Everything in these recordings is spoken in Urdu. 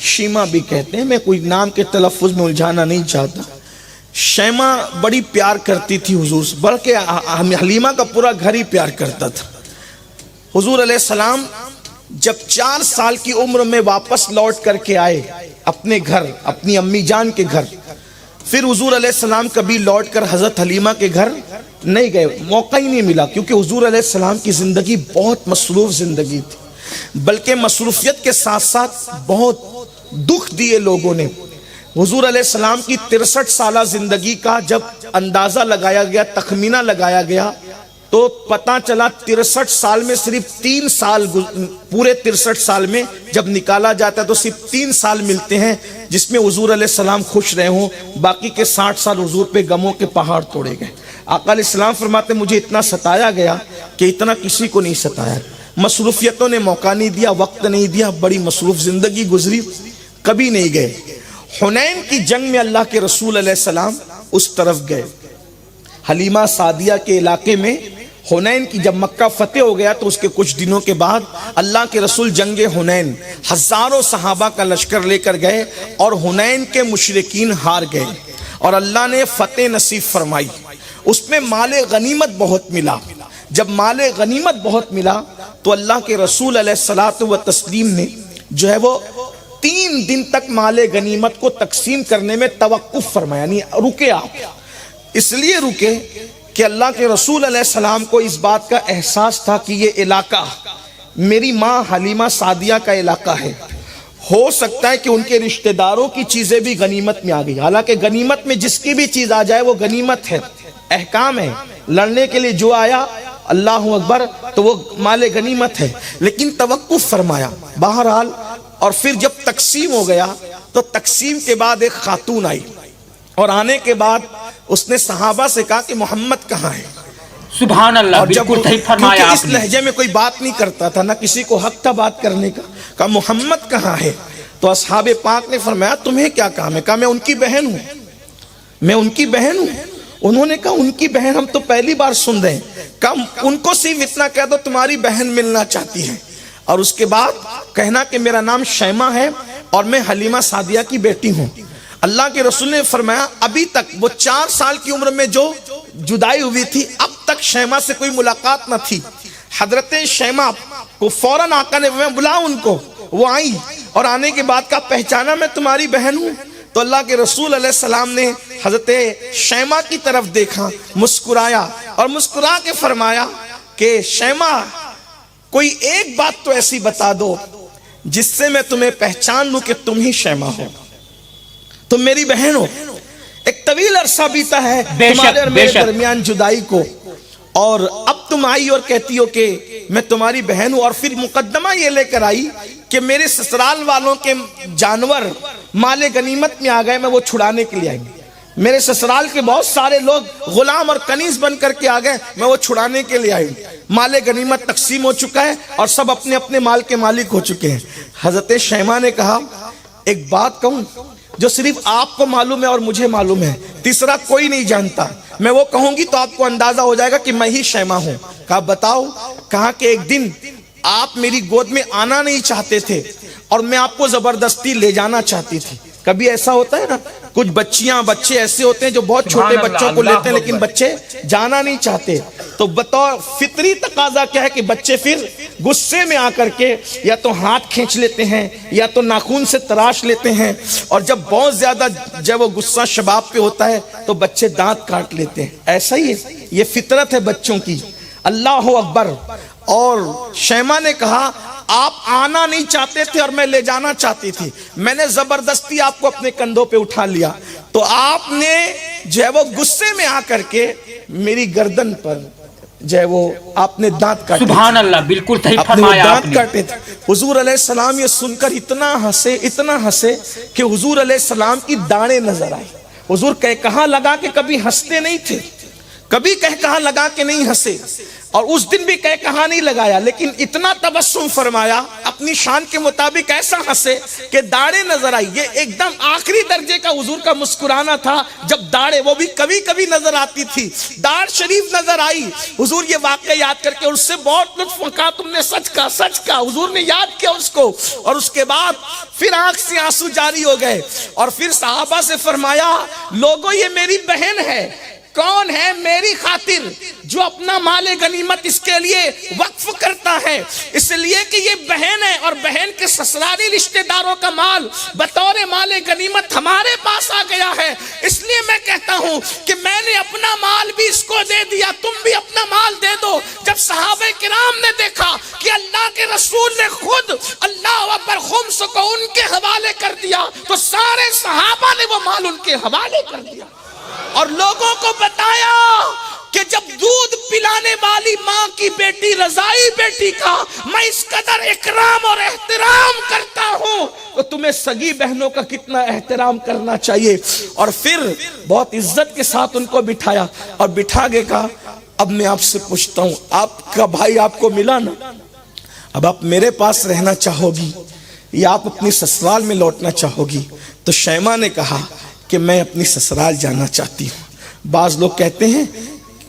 شیما بھی کہتے ہیں، میں کوئی نام کے تلفظ میں الجھانا نہیں چاہتا. شیما بڑی پیار کرتی تھی حضور سے، بلکہ حلیمہ کا پورا گھر ہی پیار کرتا تھا. حضور علیہ السلام جب 4 سال کی عمر میں واپس لوٹ کر کے آئے اپنے گھر، اپنی امی جان کے گھر، پھر حضور علیہ السلام کبھی لوٹ کر حضرت حلیمہ کے گھر نہیں گئے، موقع ہی نہیں ملا، کیونکہ حضور علیہ السلام کی زندگی بہت مصروف زندگی تھی، بلکہ مصروفیت کے ساتھ ساتھ بہت دکھ دیے لوگوں نے. حضور علیہ السلام کی 63 سالہ زندگی کا جب اندازہ لگایا گیا، تخمینہ لگایا گیا، تو پتہ چلا 63 سال میں صرف 3 سال، پورے 63 سال میں جب نکالا جاتا ہے تو صرف 3 سال ملتے ہیں جس میں حضور علیہ السلام خوش رہے ہوں، باقی کے 60 سال حضور پہ غموں کے پہاڑ توڑے گئے. آقا علیہ السلام فرماتے مجھے اتنا ستایا گیا کہ اتنا کسی کو نہیں ستایا. مصروفیتوں نے موقع نہیں دیا، وقت نہیں دیا، بڑی مصروف زندگی گزری، کبھی نہیں گئے. حنین کی جنگ میں اللہ کے رسول علیہ السلام اس طرف گئے، حلیمہ سعدیہ کے علاقے میں. حنین کی جب مکہ فتح ہو گیا تو اس کے کچھ دنوں کے بعد اللہ کے رسول جنگ حنین ہزاروں صحابہ کا لشکر لے کر گئے اور حنین کے مشرکین ہار گئے اور اللہ نے فتح نصیب فرمائی. اس میں مال غنیمت بہت ملا. جب مال غنیمت بہت ملا تو اللہ کے رسول علیہ الصلوۃ والتسلیم نے جو ہے وہ 3 دن تک مال غنیمت کو تقسیم کرنے میں توقف فرمایا، یعنی رکے. آپ اس لیے رکے کہ اللہ کے رسول علیہ السلام کو اس بات کا احساس تھا کہ یہ علاقہ میری ماں حلیمہ سعدیہ کا علاقہ ہے، ہو سکتا ہے کہ ان کے رشتہ داروں کی چیزیں بھی غنیمت میں آ گئی. حالانکہ غنیمت میں جس کی بھی چیز آ جائے وہ غنیمت ہے، احکام ہے، لڑنے کے لیے جو آیا اللہ اکبر تو وہ مال غنیمت ہے، لیکن توقف فرمایا. بہرحال اور پھر جب تقسیم ہو گیا تو تقسیم کے بعد ایک خاتون آئی اور آنے کے بعد اس نے صحابہ سے کہا کہ محمد کہاں ہے. سبحان اللہ، بالکل صحیح فرمایا آپ نے. اس لہجے میں کوئی بات نہیں کرتا تھا، نہ کسی کو حق تھا بات کرنے کا. کہا محمد کہاں ہے. تو اصحاب پاک نے فرمایا تمہیں کیا کام ہے. کہا میں ان کی بہن ہوں، میں ان کی بہن ہوں. انہوں نے کہا ان کی بہن ہم تو پہلی بار سن رہے ہیں. کہا ان کو صرف اتنا کہہ دو تمہاری بہن ملنا چاہتی ہے، اور اس کے بعد کہنا کہ میرا نام شیما ہے اور میں حلیمہ سعدیہ کی بیٹی ہوں. اللہ کے رسول نے فرمایا ابھی تک وہ 4 سال کی عمر میں جو جدائی ہوئی تھی اب تک شیما سے کوئی ملاقات نہ تھی. حضرت شیما کو فوراً آقا نے بلا ان کو، وہ آئی اور آنے کے بعد کہا پہچانا میں تمہاری بہن ہوں. تو اللہ کے رسول علیہ السلام نے حضرت شیما کی طرف دیکھا، مسکرایا اور مسکرا کے فرمایا کہ شیما کوئی ایک بات تو ایسی بتا دو جس سے میں تمہیں پہچان لوں کہ تم ہی شیما ہو، تم میری بہن ہو. ایک طویل عرصہ بیتا ہے تمہارے اور میرے درمیان جدائی کو، اور اب تم آئی اور کہتی ہو کہ میں تمہاری بہن ہوں، اور پھر مقدمہ یہ لے کر آئی کہ میرے سسرال والوں کے جانور مال غنیمت میں آ گئے، میں وہ چھڑانے کے لیے آئی. میرے سسرال کے بہت سارے لوگ غلام اور کنیز بن کر کے آ گئے، میں وہ چھڑانے کے لیے آئی. مال غنیمت تقسیم ہو چکا ہے اور سب اپنے اپنے مال کے مالک ہو چکے ہیں. حضرت شیما نے کہا ایک بات کہوں جو صرف آپ کو معلوم ہے اور مجھے معلوم ہے، تیسرا کوئی نہیں جانتا. میں وہ کہوں گی تو آپ کو اندازہ ہو جائے گا کہ میں ہی شیما ہوں. کہا بتاؤ. کہا کہ ایک دن آپ میری گود میں آنا نہیں چاہتے تھے اور میں آپ کو زبردستی لے جانا چاہتی تھی. کبھی ایسا ہوتا ہے نا، کچھ بچے ایسے ہوتے ہیں جو بہت چھوٹے بچوں کو لیتے ہیں لیکن بچے جانا نہیں چاہتے. تو بطور فطری تقاضا کیا ہے کہ بچے پھر غصے میں آ کر کے یا تو ہاتھ کھینچ لیتے ہیں یا تو ناخون سے تراش لیتے ہیں، اور جب بہت زیادہ جب وہ غصہ شباب پہ ہوتا ہے تو بچے دانت کاٹ لیتے ہیں. ایسا ہی ہے، یہ فطرت ہے بچوں کی. اللہ اکبر. اور شیما نے کہا آپ آنا نہیں چاہتے تھے اور میں لے جانا چاہتی تھی، میں نے زبردستی آپ کو اپنے کندھوں پہ اٹھا لیا، تو آپ نے جو ہے وہ غصے میں آ کر کے میری گردن پر جو ہے وہ آپ نے دانت کاٹے. سبحان اللہ، بالکل صحیح فرمایا آپ نے. کاٹے تھے. حضور علیہ السلام یہ سن کر اتنا ہنسے کہ حضور علیہ السلام کی داڑیں نظر آئی. حضور کہاں لگا کہ کبھی ہنستے نہیں تھے. کبھی کہہ کہا لگا کے نہیں ہنسے، اور اس دن بھی کہہ کہا نہیں لگایا، لیکن اتنا تبسم فرمایا اپنی شان کے مطابق، ایسا ہنسے کہ داڑھیں نظر آئی۔ یہ ایک دم آخری درجے کا حضور کا مسکرانا تھا، جب داڑھیں وہ بھی کبھی کبھی نظر آتی تھی، داڑھ شریف نظر آئی۔ حضور یہ واقعہ یاد کر کے اس سے بہت لطف، کہا تم نے سچ کہا، سچ کہا۔ حضور نے یاد کیا اس کو، اور اس کے بعد پھر آنکھ سے آنسو جاری ہو گئے، اور پھر صحابہ سے فرمایا لوگوں یہ میری بہن ہے۔ کون ہے؟ میری خاطر جو اپنا مال غنیمت اس کے لیے وقف کرتا ہے، اس لیے کہ یہ بہن ہے، اور بہن کے سسرالی رشتہ داروں کا مال بطور مال غنیمت ہمارے پاس آ گیا ہے، اس لیے میں کہتا ہوں کہ میں نے اپنا مال بھی اس کو دے دیا، تم بھی اپنا مال دے دو۔ جب صحابہ کرام نے دیکھا کہ اللہ کے رسول نے خود اللہ اکبر خمس کو ان کے حوالے کر دیا، تو سارے صحابہ نے وہ مال ان کے حوالے کر دیا، اور لوگوں کو بتایا کہ جب دودھ پلانے والی ماں کی بیٹی رضائی بیٹی کا میں اس قدر اکرام اور احترام کرتا ہوں، تو تمہیں سگی بہنوں کا کتنا احترام کرنا چاہیے۔ اور پھر بہت عزت کے ساتھ ان کو بٹھایا، اور بٹھا کے کہا اب میں آپ سے پوچھتا ہوں، آپ کا بھائی آپ کو ملا نا، اب آپ میرے پاس رہنا چاہو گی یا آپ اپنی سسرال میں لوٹنا چاہو گی؟ تو شیماء نے کہا کہ میں اپنی سسرال جانا چاہتی ہوں۔ بعض لوگ کہتے ہیں،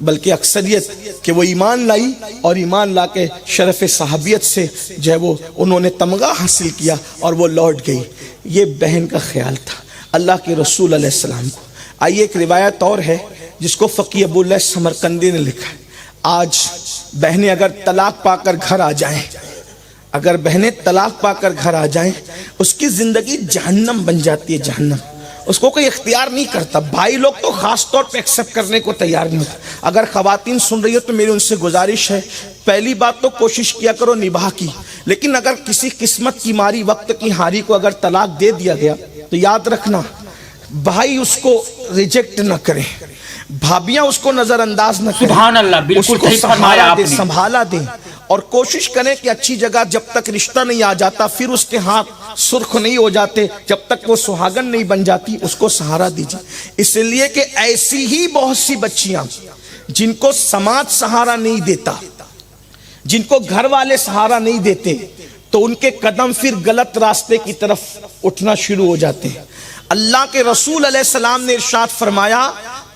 بلکہ اکثریت، کہ وہ ایمان لائی، اور ایمان لا کے شرف صحابیت سے جو ہے وہ انہوں نے تمغہ حاصل کیا، اور وہ لوٹ گئی۔ یہ بہن کا خیال تھا اللہ کے رسول علیہ السلام کو۔ آئیے ایک روایت اور ہے جس کو فقیہ ابو اللہ سمرقندی نے لکھا ہے۔ آج بہنیں اگر طلاق پا کر گھر آ جائیں، اگر بہنیں طلاق پا کر گھر آ جائیں، اس کی زندگی جہنم بن جاتی ہے، جہنم، اس کو کوئی اختیار نہیں کرتا۔ بھائی لوگ تو خاص طور پہ ایکسپٹ کرنے کو تیار نہیں ہوتے۔ اگر خواتین سن رہی ہو تو میری ان سے گزارش ہے، پہلی بات تو کوشش کیا کرو نباہ کی، لیکن اگر کسی قسمت کی ماری، وقت کی ہاری کو اگر طلاق دے دیا گیا تو یاد رکھنا بھائی اس کو ریجیکٹ نہ کریں، بھابیاں اس کو نظر انداز نہ کریں، سبحان اللہ، بالکل صحیح فرمایا آپ نے، سنبھالا دیں، اور کوشش کریں کہ اچھی جگہ جب تک رشتہ نہیں آ جاتا، پھر اس کے ہاتھ سرخ نہیں ہو جاتے، جب تک وہ سہاگن نہیں بن جاتی، اس کو سہارا دیجیے۔ اس لیے کہ ایسی ہی بہت سی بچیاں جن کو سماج سہارا نہیں دیتا، جن کو گھر والے سہارا نہیں دیتے، تو ان کے قدم پھر غلط راستے کی طرف اٹھنا شروع ہو جاتے ہیں۔ اللہ کے رسول علیہ السلام نے ارشاد فرمایا،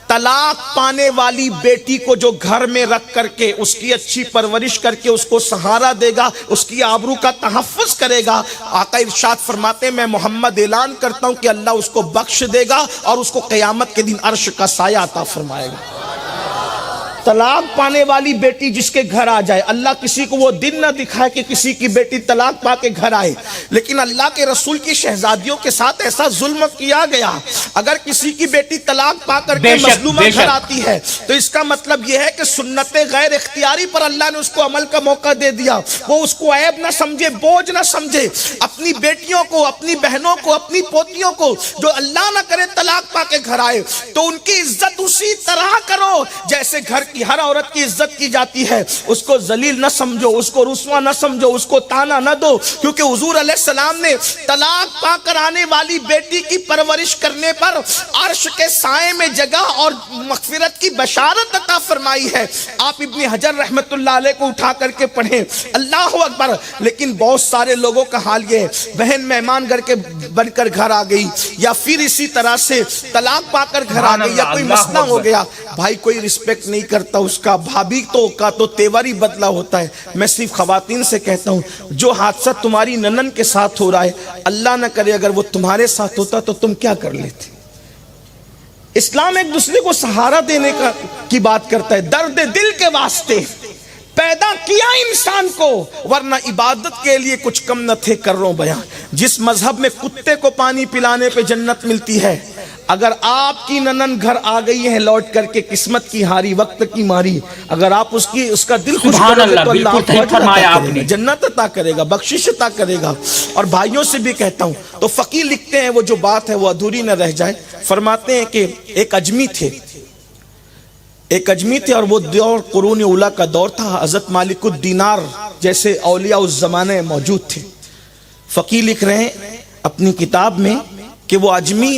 طلاق پانے والی بیٹی کو جو گھر میں رکھ کر کے اس کی اچھی پرورش کر کے اس کو سہارا دے گا، اس کی آبرو کا تحفظ کرے گا، آقا ارشاد فرماتے ہیں میں محمد اعلان کرتا ہوں کہ اللہ اس کو بخش دے گا، اور اس کو قیامت کے دن عرش کا سایہ عطا فرمائے گا۔ طلاق پانے والی بیٹی جس کے گھر آ جائے، اللہ کسی کو وہ دن نہ دکھائے کہ کسی کی بیٹی طلاق پا کے گھر آئے، لیکن اللہ کے رسول کی شہزادیوں کے ساتھ ایسا ظلم کیا گیا۔ اگر کسی کی بیٹی طلاق پا کر کے مظلومہ گھر آتی ہے تو اس کا مطلب یہ ہے کہ سنت غیر اختیاری پر اللہ نے اس کو عمل کا موقع دے دیا۔ وہ اس کو عیب نہ سمجھے، بوجھ نہ سمجھے۔ اپنی بیٹیوں کو، اپنی بہنوں کو، اپنی پوتیوں کو جو اللہ نہ کرے طلاق پا کے گھر آئے، تو ان کی عزت اسی طرح کرو جیسے گھر کی ہر عورت کی عزت کی جاتی ہے۔ اس کو ذلیل نہ سمجھو، اس کو رسوا نہ سمجھو، اس کو تانا نہ دو، کیونکہ حضور علیہ السلام نے طلاق پا کر آنے والی بیٹی کی پرورش کرنے پر عرش کے سائے میں جگہ اور مغفرت کی بشارت عطا فرمائی ہے۔ آپ ابن حجر رحمت اللہ علیہ کو اٹھا کر کے پڑھیں، اللہ اکبر۔ لیکن بہت سارے لوگوں کا حال یہ ہے، بہن مہمان گھر کے بن کر گھر آ گئی، یا پھر اسی طرح سے طلاق پا کر گھر آ گئی، یا کوئی مسئلہ ہو گیا، بھائی کوئی رسپیکٹ نہیں کرتا اس کا، بھابھی کا تو تیور ہی بدلا ہوتا ہے۔ میں صرف خواتین سے کہتا ہوں، جو حادثہ تمہاری ننن کے ساتھ ہو رہا ہے، اللہ نہ کرے اگر وہ تمہارے ساتھ ہوتا تو تم کیا کر لیتے؟ اسلام ایک دوسرے کو سہارا دینے کی بات کرتا ہے، درد دل کے واسطے پیدا کیا انسان کو، ورنہ عبادت کے لیے کچھ کم نہ تھے کروں بیان۔ جس مذہب میں کتے کو پانی پلانے پہ جنت ملتی ہے، اگر آپ کی ننن گھر آ گئی ہے لوٹ کر کے، قسمت کی ہاری، وقت کی ماری، اگر آپ اس کا دل خوش کرو گے تو اللہ آپ کو اجر عطا کرے گا، جنت عطا کرے گا، بخشش عطا کرے گا۔ اور بھائیوں سے بھی کہتا ہوں، تو فقیر لکھتے ہیں وہ جو بات ہے وہ ادھوری نہ رہ جائے، فرماتے ہیں کہ ایک اجمی تھے اور وہ دور قرون اولیٰ کا دور تھا، حضرت مالک الدینار جیسے اولیاء اس زمانے موجود تھے۔ فقیر لکھ رہے ہیں اپنی کتاب میں کہ وہ اجمی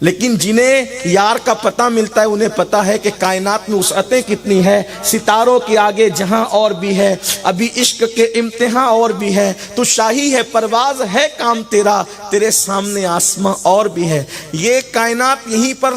لیکن جنہیں یار کا پتہ ملتا ہے انہیں پتا ہے کہ کائنات میں وسعتیں کتنی ہے، ستاروں کے آگے جہاں اور بھی ہے، ابھی عشق کے امتحان اور بھی ہے، تو شاہی ہے پرواز ہے کام تیرا، تیرے سامنے آسماں اور بھی ہے۔ یہ کائنات یہیں پر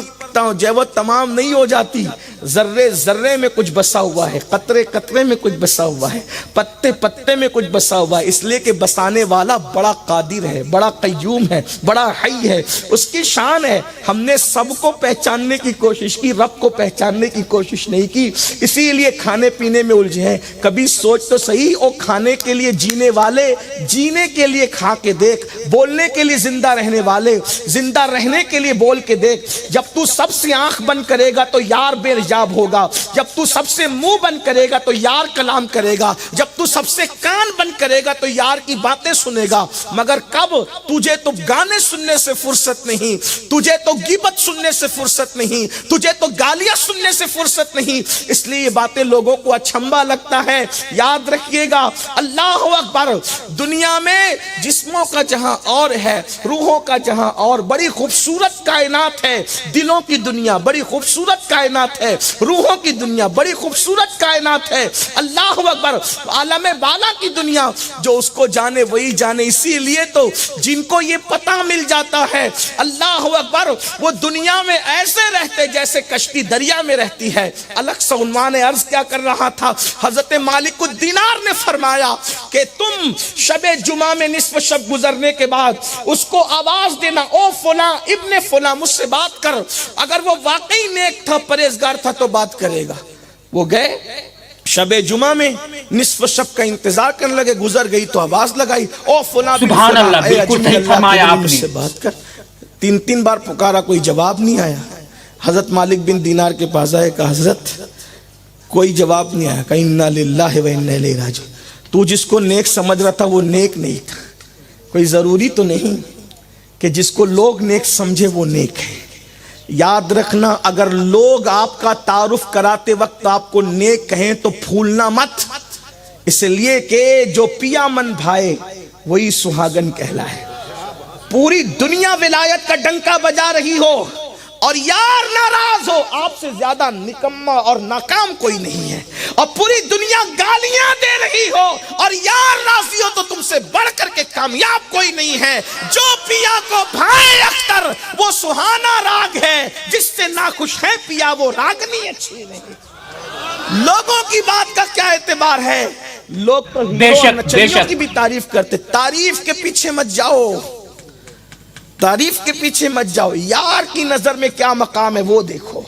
جو تمام نہیں ہو جاتی، ذرے ذرے میں کچھ بسا ہوا ہے، قطرے قطرے میں کچھ بسا ہوا ہے، پتے پتے میں کچھ بسا ہوا ہے، اس لیے کہ بسانے والا بڑا قادر ہے، بڑا قیوم ہے، بڑا حی ہے، اس کی شان ہے۔ ہم نے سب کو پہچاننے کی کوشش کی، رب کو پہچاننے کی کوشش نہیں کی، اسی لیے کھانے پینے میں الجھے ہیں۔ کبھی سوچ تو صحیح، او کھانے کے لیے جینے والے، جینے کے لیے کھا کے دیکھ، بولنے کے لیے زندہ رہنے والے، زندہ رہنے کے لیے بول کے دیکھ۔ جب تو سب سے آنکھ بند کرے گا تو یار بے حجاب ہوگا، جب تو سب سے منہ بند کرے گا تو یار کلام کرے گا، جب تو سب سے کان بند کرے گا تو یار کی باتیں سنے گا۔ مگر کب؟ تجھے تو گانے سننے سے فرصت نہیں، تجھے تو غیبت سننے سے فرصت نہیں، تجھے تو گالیاں سننے سے فرصت نہیں، اس لیے یہ باتیں لوگوں کو اچھمبا لگتا ہے۔ یاد رکھیے گا، اللہ اکبر، دنیا میں جسموں کا جہاں اور ہے، روحوں کا جہاں اور، بڑی خوبصورت کائنات ہے، دلوں کی دنیا بڑی خوبصورت کائنات ہے، روحوں کی دنیا بڑی خوبصورت کائنات ہے۔ اللہ اکبر، عالم بالا کی دنیا جو اس کو جانے وہی جانے، اسی لیے تو جن کو یہ پتہ مل جاتا ہے، اللہ اکبر، وہ دنیا میں ایسے رہتے جیسے کشتی دریا میں رہتی ہے۔ الگ سے عنوان عرض کیا کر رہا تھا، حضرت مالک الدینار نے فرمایا کہ تم شب جمعہ میں نصف شب گزرنے کے بعد اس کو آواز دینا، او فلاں ابن فلاں مجھ سے بات کر، اگر وہ واقعی نیک تھا پرہیزگار تھا تو بات کرے گا۔ وہ گئے شب جمعہ میں نصف شب کا انتظار کرنے لگے، گزر گئی تو آواز لگائی، او فلاں بن سبحان فلاں، اللہ، اے بالکل اجمی صحیح اللہ فرمایا کے آپ مجھ نے۔ سے بات کر۔ تین بار پکارا، کوئی جواب نہیں آیا۔ حضرت مالک بن دینار کے پاس آئے، کہا حضرت کوئی جواب نہیں آیا، کہا انا للہ و انا الیہ راجعون۔ تو جس کو نیک سمجھ رہا تھا وہ نیک نہیں تھا۔ کوئی ضروری تو نہیں کہ جس کو لوگ نیک سمجھے وہ نیک ہے۔ یاد رکھنا، اگر لوگ آپ کا تعارف کراتے وقت آپ کو نیک کہیں تو پھولنا مت، اس لیے کہ جو پیا من بھائے وہی سہاگن کہلائے۔ پوری دنیا ولایت کا ڈنکا بجا رہی ہو اور یار ناراض ہو، آپ سے زیادہ نکما اور ناکام کوئی نہیں ہے، اور پوری دنیا گالیاں دے رہی ہو اور یار راضی ہو تو تم سے بڑھ کر کے کامیاب کوئی نہیں ہے۔ جو پیا کو بھائے اختر وہ سہانا راگ ہے، جس سے ناخوش ہے پیا وہ راگنی اچھی نہیں۔ لوگوں کی بات کا کیا اعتبار ہے؟ لوگ تو نچنیوں کی بھی تعریف کرتے، تعریف کے پیچھے مت جاؤ، تعریف کے پیچھے مت جاؤ، یار کی نظر میں کیا مقام ہے وہ دیکھو،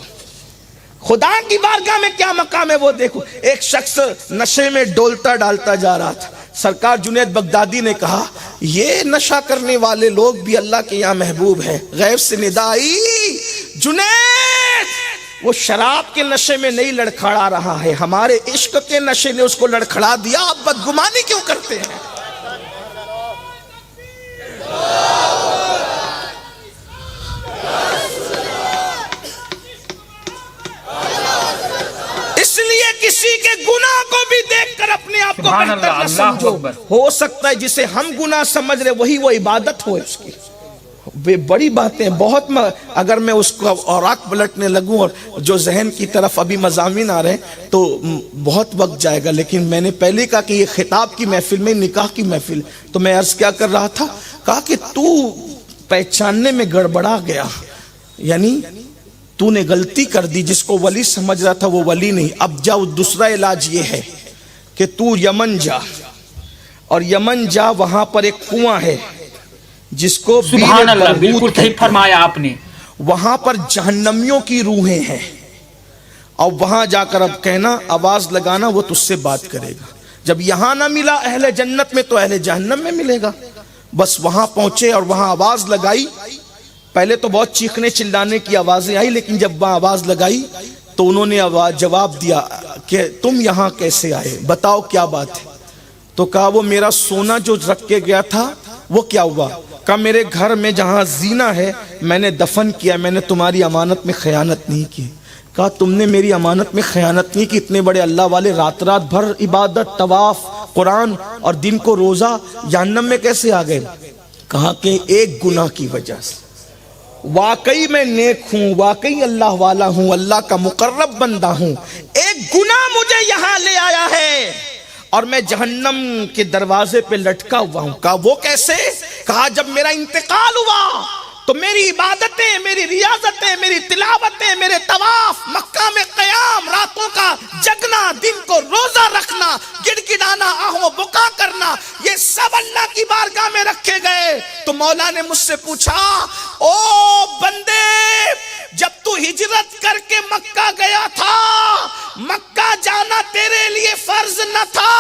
خدا کی بارگاہ میں کیا مقام ہے وہ دیکھو۔ ایک شخص نشے میں ڈولتا ڈالتا جا رہا تھا، سرکار جنید بغدادی نے کہا یہ نشہ کرنے والے لوگ بھی اللہ کے یہاں محبوب ہیں۔ غیب سے ندا آئی، جنید وہ شراب کے نشے میں نہیں لڑکھڑا رہا ہے، ہمارے عشق کے نشے نے اس کو لڑکھڑا دیا، آپ بدگمانی کیوں کرتے ہیں؟ اس لیے کسی کے گناہ کو بھی دیکھ کر اپنے آپ کو بہتر نہ سمجھو۔ ہو سکتا ہے جسے ہم گناہ سمجھ رہے وہی وہ عبادت ہو اس کی۔ بڑی باتیں بہت، اگر میں اس کو اوراق پلٹنے لگوں اور جو ذہن کی طرف ابھی مضامین آ رہے ہیں تو بہت وقت جائے گا، لیکن میں نے پہلے کہا کہ یہ خطاب کی محفل میں نکاح کی محفل، تو میں عرض کیا کر رہا تھا، کہا کہ تو پہچاننے میں گڑبڑا گیا، یعنی تو نے غلطی کر دی، جس کو ولی سمجھ رہا تھا وہ ولی نہیں۔ اب جاؤ، دوسرا علاج یہ ہے کہ تو یمن جا، اور یمن جا، وہاں پر ایک کنواں ہے جس کو سبحان اللہ، بالکل صحیح فرمایا آپ نے، وہاں پر جہنمیوں کی روحیں ہیں، اور وہاں جا کر اب کہنا، آواز لگانا، وہ تجھ سے بات کرے گا۔ جب یہاں نہ ملا اہل جنت میں تو اہل جہنم میں ملے گا۔ بس وہاں پہنچے اور وہاں آواز لگائی، پہلے تو بہت چیخنے چلانے کی آوازیں آئی، لیکن جب وہاں آواز لگائی تو انہوں نے جواب دیا کہ تم یہاں کیسے آئے، بتاؤ کیا بات ہے۔ تو کہا وہ میرا سونا جو رکھ کے گیا تھا وہ کیا ہوا؟ کہا میرے گھر میں جہاں زینہ ہے میں نے دفن کیا، میں نے تمہاری امانت میں خیانت نہیں کی۔ کہا تم نے میری امانت میں خیانت نہیں کی، اتنے بڑے اللہ والے رات بھر عبادت، طواف، قرآن اور دن کو روزہ، جہنم میں کیسے آ گئے؟ کہا کہ ایک گناہ کی وجہ سے۔ واقعی میں نیک ہوں, واقعی اللہ والا ہوں, اللہ کا مقرب بندہ ہوں, ایک گناہ مجھے یہاں لے آیا ہے اور میں جہنم کے دروازے پہ لٹکا ہوا ہوں. کہا وہ کیسے؟ کہا جب میرا انتقال ہوا تو میری عبادتیں, میری ریاضتیں, میری تلاوتیں, میرے طواف, مکہ میں قیام, راتوں کا جگنا, دن کو روزہ رکھنا, گڑگڑانا, آہو بکا کرنا, یہ سب اللہ کی بارگاہ میں رکھے گئے. تو مولا نے مجھ سے پوچھا, او بندے, جب تو ہجرت کر کے مکہ گیا تھا, مکہ جانا تیرے لیے فرض نہ تھا,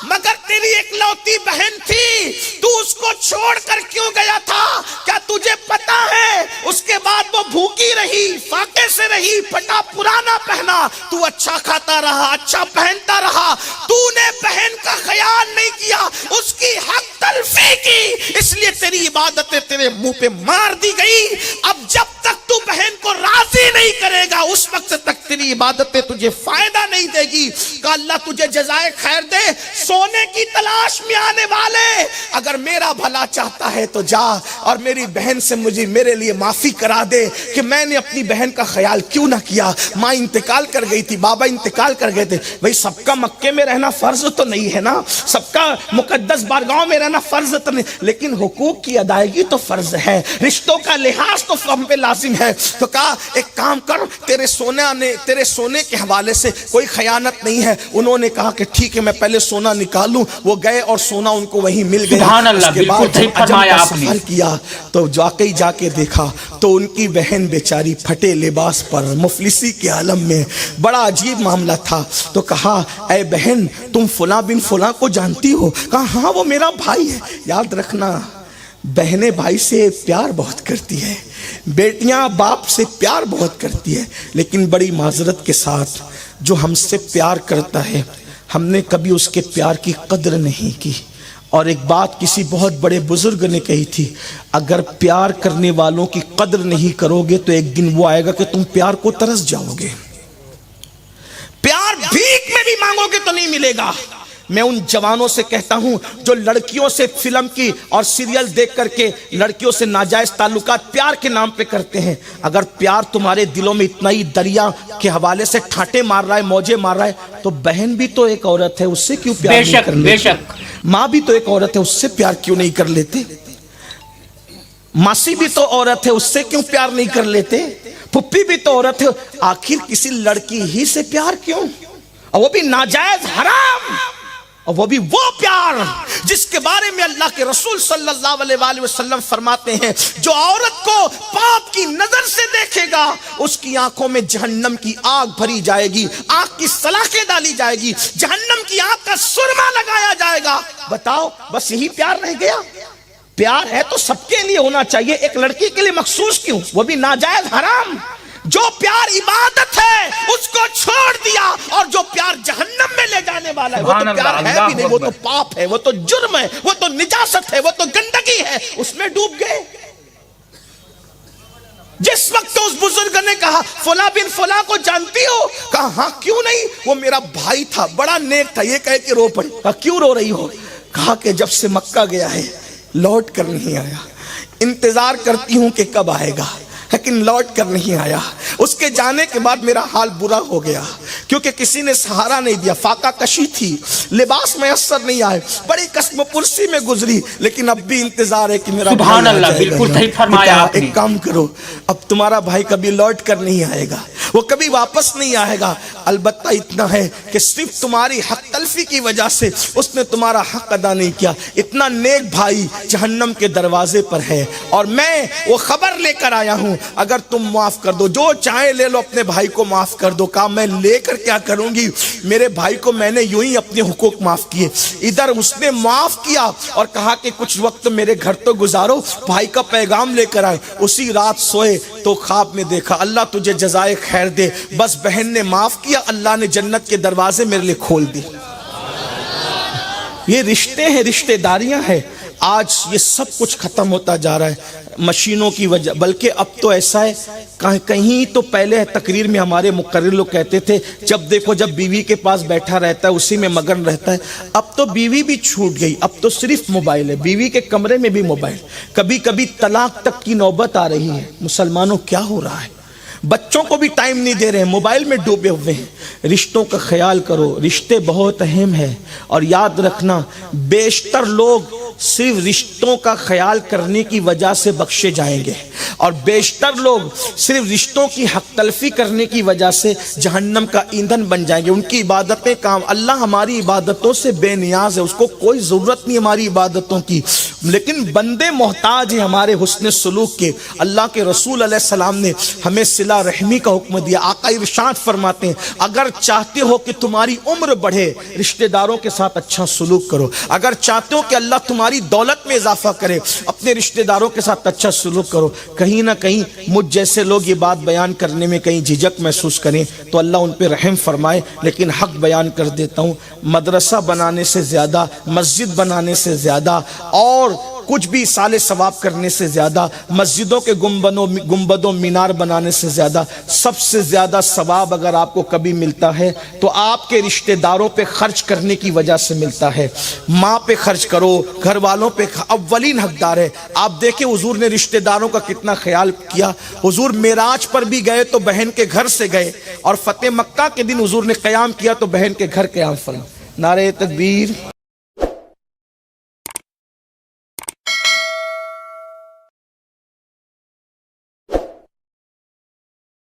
مگر تیری ایک لوتی بہن تھی, تو اس کو چھوڑ کر کیوں گیا تھا؟ کیا تجھے پتا ہے اس کے بعد وہ بھوکی رہی, فاقے سے رہی, پٹا پرانا پہنا, تو اچھا کھاتا رہا, اچھا پہنتا رہا, تو نے بہن کا خیال نہیں کیا, اس کی حق تلفی کی, اس لیے تیری عبادتیں تیرے منہ پہ مار دی گئی. اب جب تک تو بہن کو راضی نہیں کرے گا اس وقت تک تیری عبادتیں تجھے فائدہ نہیں دے گی. کہ اللہ تجھے جزائے خیر دے. سونے کی تلاش میں آنے والے, اگر میرا بھلا چاہتا ہے تو جا اور میری بہن سے میرے لیے معافی کرا دے کہ میں نے اپنی بہن کا خیال کیوں نہ کیا. ماں انتقال کر گئی تھی, بابا انتقال کر گئے تھے. بھئی سب کا مکے میں رہنا فرض تو نہیں ہے نا, سب کا مقدس بارگاہوں میں رہنا فرض تو نہیں, لیکن حقوق کی ادائیگی تو فرض ہے, رشتوں کا لحاظ تو ہم پہ لازم ہے. تو کہا ایک کام کر, تیرے سونے کے حوالے سے کوئی خیانت نہیں ہے. انہوں نے کہا کہ ٹھیک ہے میں پہلے سونا نکالوں. وہ گئے اور سونا ان کو وہیں مل گیا. سبحان اللہ, بالکل صحیح فرمایا آپ نے. سوال کیا تو واقعی جا کے دیکھا تو ان کی بہن بیچاری پھٹے لباس پر, مفلسی کے عالم میں, بڑا عجیب معاملہ تھا. تو کہا اے بہن تم فلاں بن فلاں کو جانتی ہو؟ کہا ہاں وہ میرا بھائی ہے. یاد رکھنا بہنیں بھائی سے پیار بہت کرتی ہے, بیٹیاں باپ سے پیار بہت کرتی ہے, لیکن بڑی معذرت کے ساتھ جو ہم سے پیار کرتا ہے ہم نے کبھی اس کے پیار کی قدر نہیں کی. اور ایک بات کسی بہت بڑے بزرگ نے کہی تھی, اگر پیار کرنے والوں کی قدر نہیں کرو گے تو ایک دن وہ آئے گا کہ تم پیار کو ترس جاؤ گے. پیار بھیک میں بھی مانگو گے تو نہیں ملے گا. میں ان جوانوں سے کہتا ہوں جو لڑکیوں سے فلم کی اور سیریل دیکھ کر کے لڑکیوں سے ناجائز تعلقات پیار کے نام پہ کرتے ہیں, اگر پیار تمہارے دلوں میں اتنا ہی دریا کے حوالے سے ٹھاٹے مار رہا ہے, موجے مار رہا ہے, تو بہن بھی تو ایک عورت ہے, اس سے کیوں پیار نہیں کر لیتے؟ بے شک. ماں بھی تو ایک عورت ہے, اس سے پیار کیوں نہیں کر لیتے؟ ماسی بھی تو عورت ہے, اس سے کیوں پیار نہیں کر لیتے؟ پھپھی بھی تو عورت ہے, آخر کسی لڑکی ہی سے پیار کیوں, اور وہ بھی ناجائز حرام, اور وہ بھی وہ پیار جس کے بارے میں اللہ کے رسول صلی اللہ علیہ وسلم فرماتے ہیں جو عورت کو پاپ کی نظر سے دیکھے گا اس کی آنکھوں میں جہنم کی آگ بھری جائے گی, آگ کی سلاخیں ڈالی جائے گی, جہنم کی آگ کا سرما لگایا جائے گا. بتاؤ بس یہی پیار رہ گیا؟ پیار ہے تو سب کے لیے ہونا چاہیے, ایک لڑکی کے لیے مخصوص کیوں, وہ بھی ناجائز حرام. جو پیار عبادت ہے اس کو چھوڑ دیا, اور جو پیار جہنم میں لے جانے والا ہے وہ تو پیار ہے بھی نہیں, وہ تو پاپ ہے, وہ تو جرم ہے, وہ تو نجاست ہے, وہ تو گندگی ہے, اس میں ڈوب گئے. جس وقت اس بزرگ نے کہا فلاں بن فلاں کو جانتی ہو؟ کہا ہاں کیوں نہیں, وہ میرا بھائی تھا, بڑا نیک تھا. یہ کہہ کے رو پڑی. کہا کیوں رو رہی ہو؟ کہا کہ جب سے مکہ گیا ہے لوٹ کر نہیں آیا, انتظار کرتی ہوں کہ کب آئے گا, لیکن لوٹ کر نہیں آیا. اس کے جانے کے بعد میرا حال برا ہو گیا کیونکہ کسی نے سہارا نہیں دیا, فاقہ کشی تھی, لباس میسر نہیں آئے, بڑی قسم پرسی میں گزری, لیکن اب بھی انتظار ہے کہ میرا سبحان اللہ, بالکل صحیح فرمایا آپ نے. ایک کام کرو, اب تمہارا بھائی کبھی لوٹ کر نہیں آئے گا, وہ کبھی واپس نہیں آئے گا. البتہ اتنا ہے کہ صرف تمہاری حق تلفی کی وجہ سے اس نے تمہارا حق ادا نہیں کیا. اتنا نیک بھائی جہنم کے دروازے پر ہے, اور میں وہ خبر لے کر آیا ہوں, اگر تم معاف کر دو, جو چاہے لے لو, اپنے بھائی کو معاف کر دو. کہا میں لے کر کیا کروں گی, میرے بھائی کو میں نے یوں ہی اپنے حقوق معاف کیے. ادھر اس نے معاف کیا اور کہا کہ کچھ وقت میرے گھر تو گزارو, بھائی کا پیغام لے کر آئے. اسی رات سوئے تو خواب میں دیکھا اللہ تجھے جزائے خیر دے, بس بہن نے معاف کیا, اللہ نے جنت کے دروازے میرے لیے کھول دی. یہ رشتے ہیں, رشتے داریاں ہیں. آج یہ سب کچھ ختم ہوتا جا رہا ہے مشینوں کی وجہ, بلکہ اب تو ایسا ہے کہیں تو پہلے تقریر میں ہمارے مقرر لوگ کہتے تھے جب دیکھو جب بیوی کے پاس بیٹھا رہتا ہے اسی میں مگن رہتا ہے. اب تو بیوی بھی چھوٹ گئی, اب تو صرف موبائل ہے, بیوی کے کمرے میں بھی موبائل, کبھی کبھی طلاق تک کی نوبت آ رہی ہے. مسلمانوں کیا ہو رہا ہے؟ بچوں کو بھی ٹائم نہیں دے رہے ہیں, موبائل میں ڈوبے ہوئے ہیں. رشتوں کا خیال کرو, رشتے بہت اہم ہیں. اور یاد رکھنا بیشتر لوگ صرف رشتوں کا خیال کرنے کی وجہ سے بخشے جائیں گے, اور بیشتر لوگ صرف رشتوں کی حق تلفی کرنے کی وجہ سے جہنم کا ایندھن بن جائیں گے. ان کی عبادتیں کام, اللہ ہماری عبادتوں سے بے نیاز ہے, اس کو کوئی ضرورت نہیں ہماری عبادتوں کی, لیکن بندے محتاج ہیں ہمارے حسن سلوک کے. اللہ کے رسول علیہ السلام نے ہمیں صلہ رحمی کا حکم دیا. آقا ارشاد فرماتے ہیں اگر چاہتے ہو کہ تمہاری عمر بڑھے رشتہ داروں کے ساتھ اچھا سلوک کرو. اگر چاہتے ہو کہ اللہ تمہاری دولت میں اضافہ کرے اپنے رشتہ داروں کے ساتھ اچھا سلوک کرو. کہیں نہ کہیں مجھ جیسے لوگ یہ بات بیان کرنے میں کہیں جھجک محسوس کریں تو اللہ ان پہ رحم فرمائے, لیکن حق بیان کر دیتا ہوں. مدرسہ بنانے سے زیادہ, مسجد بنانے سے زیادہ اور کچھ بھی سال ثواب کرنے سے زیادہ, مسجدوں کے گنبدوں مینار بنانے سے زیادہ, سب سے زیادہ ثواب اگر آپ کو کبھی ملتا ہے تو آپ کے رشتہ داروں پہ خرچ کرنے کی وجہ سے ملتا ہے. ماں پہ خرچ کرو, گھر والوں پہ, اولین حقدار ہے. آپ دیکھیں حضور نے رشتہ داروں کا کتنا خیال کیا. حضور معراج پر بھی گئے تو بہن کے گھر سے گئے, اور فتح مکہ کے دن حضور نے قیام کیا تو بہن کے گھر قیام فرمایا. نعرہ تکبیر.